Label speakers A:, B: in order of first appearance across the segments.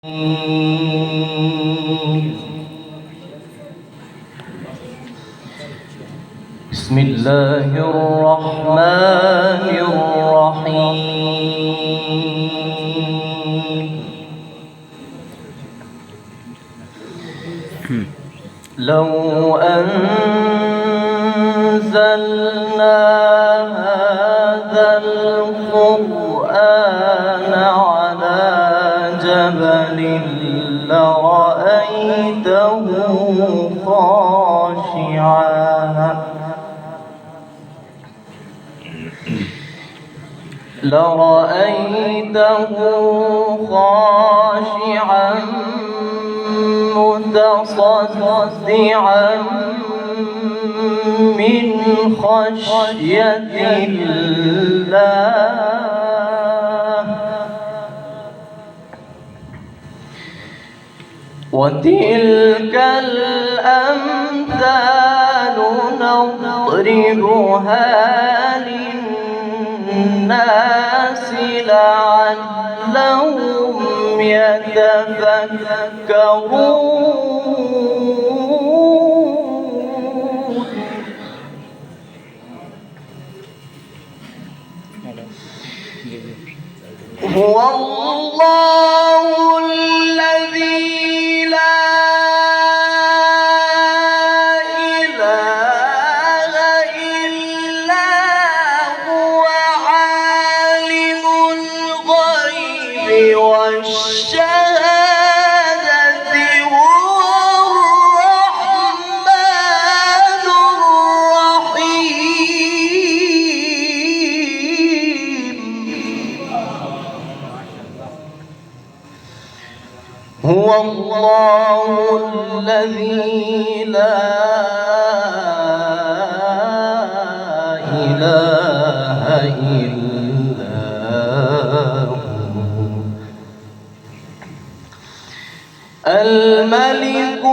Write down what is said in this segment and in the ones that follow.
A: بسم الله الرحمن الرحيم. لو أنزلنا هذا القرآن على جبل لرأيته خاشعا متصدعا من خشية الله. وتلك الأمثال نضربها للناس لعلهم يتفكرون. هو الله الذي لا إله إلا هو عالم الغيب والشهادة هو الرحمن الرحيم. هو الله الذي لا إله إلا هو الملك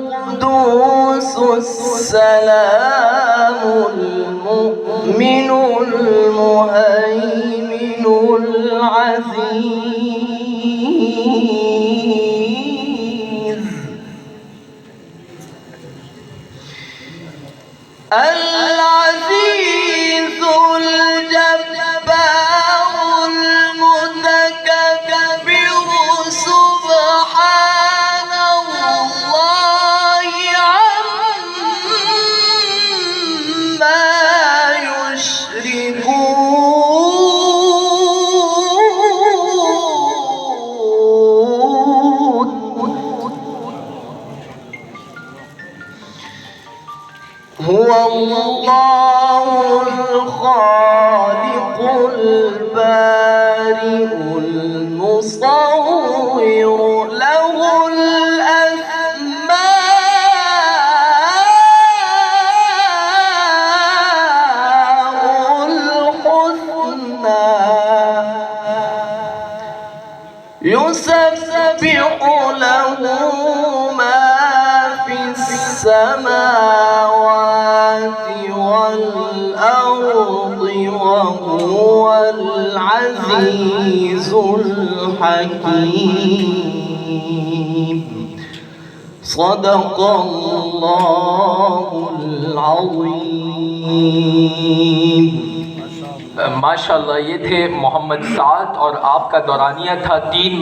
A: القدوس السلام المؤمن المهيمن العزيز الجبار المتكبر سبحان الله عما يشركون. هو الله الخالق البارئ المصور له الأسماء الحسنى يسبح له ما في السماوات والأرض وهو العزيز الحكيم. صدق الله العظيم.
B: माशाअल्लाह, ये थे मोहम्मद साद और आपका दौरानिया था 3